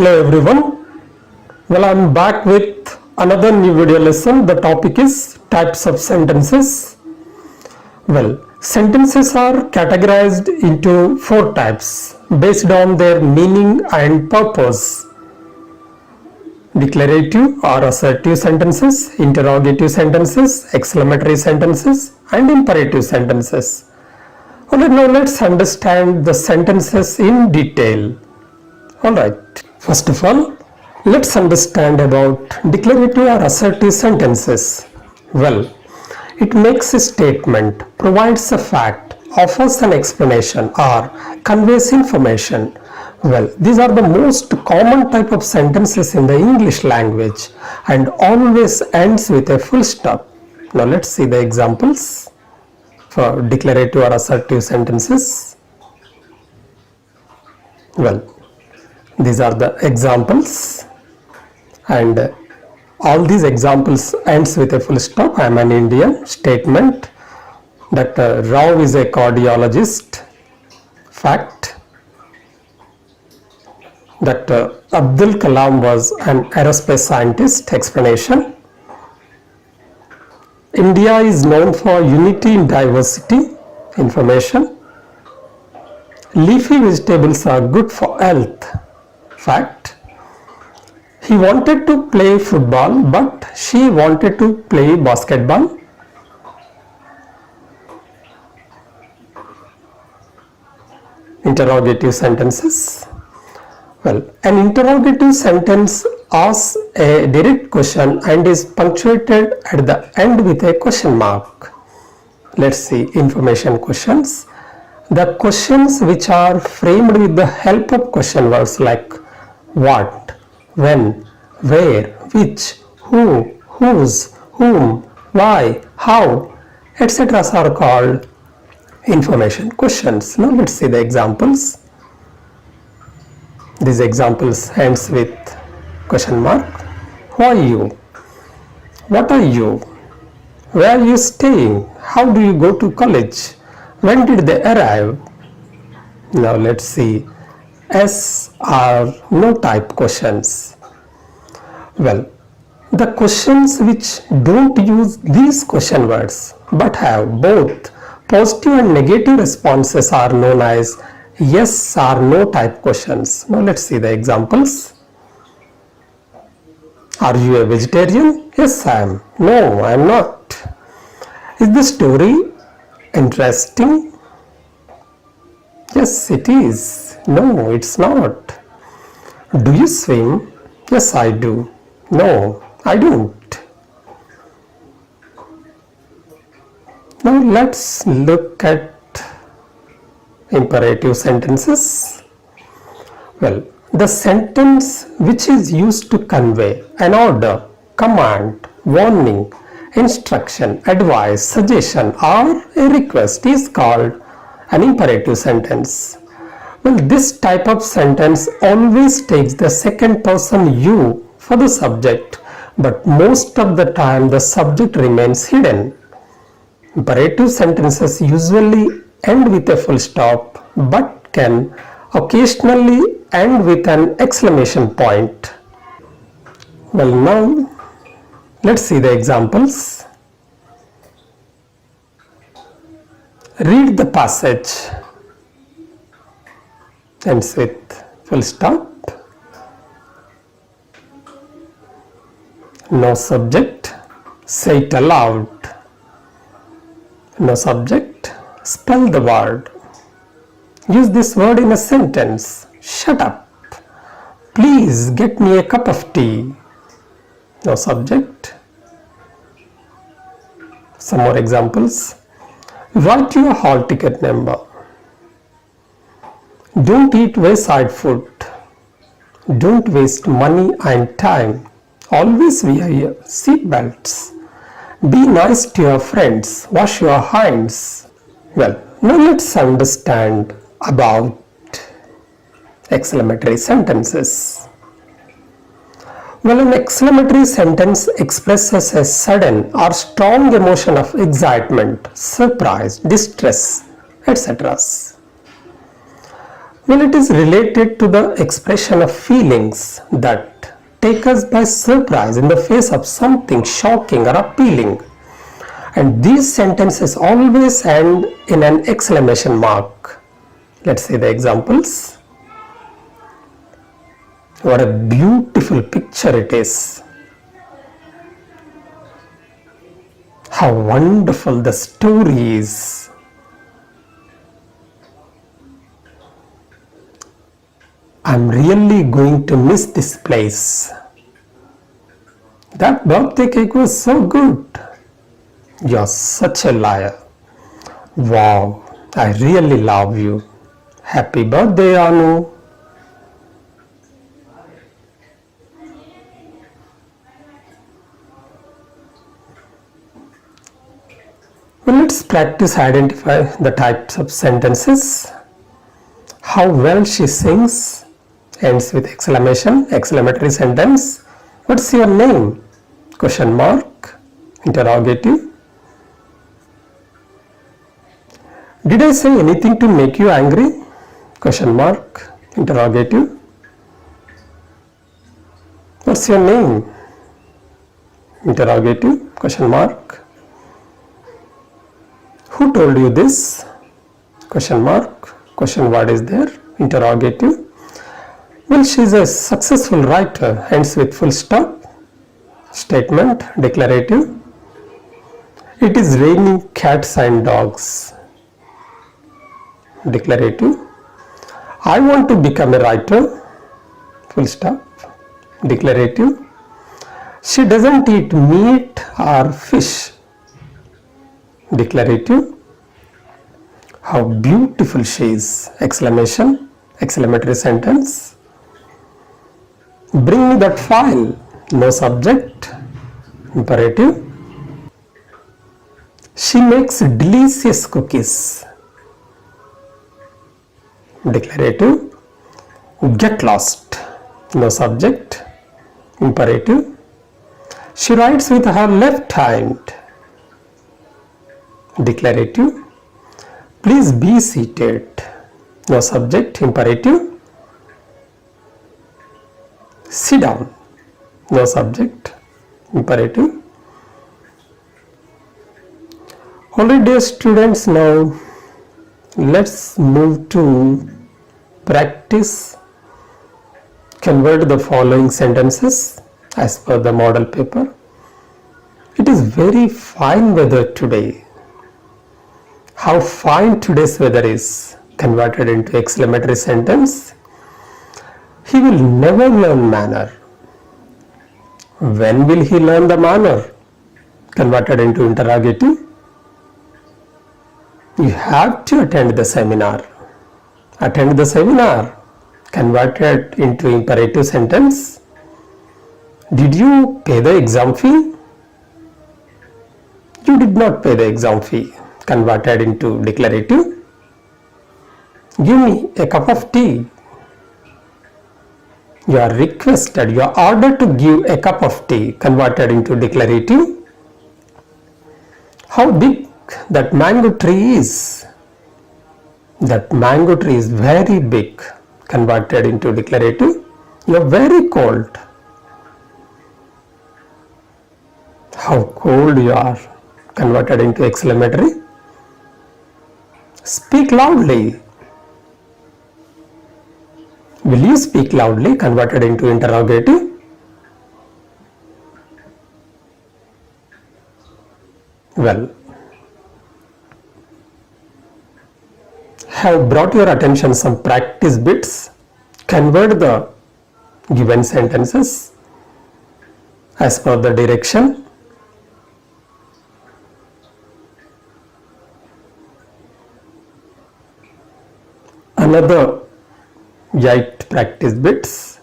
Hello everyone. Well, I'm back with another new video lesson. The topic is types of sentences. Well, sentences are categorized into four types based on their meaning and purpose. Declarative or assertive sentences, interrogative sentences, exclamatory sentences, and imperative sentences. Alright, now let's understand the sentences in detail. Alright, first of all, let's understand about declarative or assertive sentences. Well, it makes a statement, provides a fact, offers an explanation, or conveys information. Well, these are the most common type of sentences in the English language and always ends with a full stop. Now let's see the examples for declarative or assertive sentences. Well, these are the examples, and all these examples ends with a full stop. I am an Indian. Statement: Dr. Rao is a cardiologist. Fact: Dr. Abdul Kalam was an aerospace scientist. Explanation: India is known for unity in diversity. Information: Leafy vegetables are good for health. Fact: He wanted to play football, but she wanted to play basketball. Interrogative sentences. Well, an interrogative sentence asks a direct question and is punctuated at the end with a question mark. Let's see information questions. The questions which are framed with the help of question words like what, when, where, which, who, whose, whom, why, how, etc. are called information questions. Now let's see the examples. These examples ends with question mark. Who are you? What are you? Where are you staying? How do you go to college? When did they arrive? Now let's see yes or no type questions. Well, the questions which don't use these question words but have both positive and negative responses are known as yes or no type questions. Now let's see the examples. Are you a vegetarian? Yes, I am. No, I am not. Is the story interesting? Yes, it is. No, it's not. Do you swim? Yes, I do. No, I don't. Now let's look at imperative sentences. Well, the sentence which is used to convey an order, command, warning, instruction, advice, suggestion, or a request is called an imperative sentence. Well, this type of sentence always takes the second person you for the subject, but most of the time the subject remains hidden. Imperative sentences usually end with a full stop, but can occasionally end with an exclamation point. Well, now let's see the examples. Read the passage. Ends with full stop. No subject. Say it aloud. No subject. Spell the word. Use this word in a sentence. Shut up. Please get me a cup of tea. No subject. Some more examples. Write your hall ticket number. Don't eat wayside food. Don't waste money and time. Always wear your seat belts. Be nice to your friends. Wash your hands. Well, now let's understand about exclamatory sentences. Well, an exclamatory sentence expresses a sudden or strong emotion of excitement, surprise, distress, etc. Well, it is related to the expression of feelings that take us by surprise in the face of something shocking or appealing. And these sentences always end in an exclamation mark. Let's see the examples. What a beautiful picture it is. How wonderful the story is. I'm really going to miss this place. That birthday cake was so good. You're such a liar. Wow, I really love you. Happy birthday, Anu. Well, let's practice identify the types of sentences. How well she sings ends with exclamation, exclamatory sentence. What's your name? Question mark, interrogative. Did I say anything to make you angry? Question mark, interrogative. What's your name? Interrogative, question mark. Who told you this? Question mark, question word is there, interrogative. Well, she is a successful writer, ends with full stop. Statement, declarative. It is raining cats and dogs. Declarative. I want to become a writer. Full stop. Declarative. She doesn't eat meat or fish. Declarative. How beautiful she is! Exclamation, exclamatory sentence. Bring me that file. No subject. Imperative. She makes delicious cookies. Declarative. Get lost. No subject. Imperative. She writes with her left hand. Declarative. Please be seated. No subject. Imperative. Sit down. No subject. Imperative. Alright, dear students, now let's move to practice. Convert the following sentences as per the model paper. It is very fine weather today. How fine today's weather is converted into exclamatory sentence. He will never learn manner. When will he learn the manner? Converted into interrogative. You have to attend the seminar. Attend the seminar. Converted into imperative sentence. Did you pay the exam fee? You did not pay the exam fee. Converted into declarative. Give me a cup of tea. You are requested, you are ordered to give a cup of tea. Converted into declarative. How big that mango tree is. That mango tree is very big. Converted into declarative. You are very cold. How cold you are. Converted into exclamatory. Speak loudly. Will you speak loudly? Converted into interrogative. Well, have brought your attention some practice bits. Convert the given sentences as per the direction. Another 8 practice bits.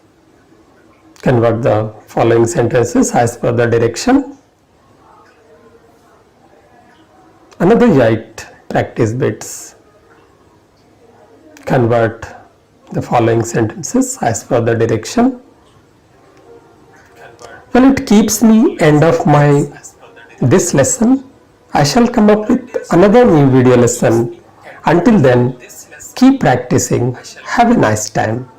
Convert the following sentences as per the direction. Another 8 practice bits. Convert the following sentences as per the direction. Well, it keeps me end of this lesson. I shall come up with another new video lesson. Until then, Keep practicing. Have a nice time.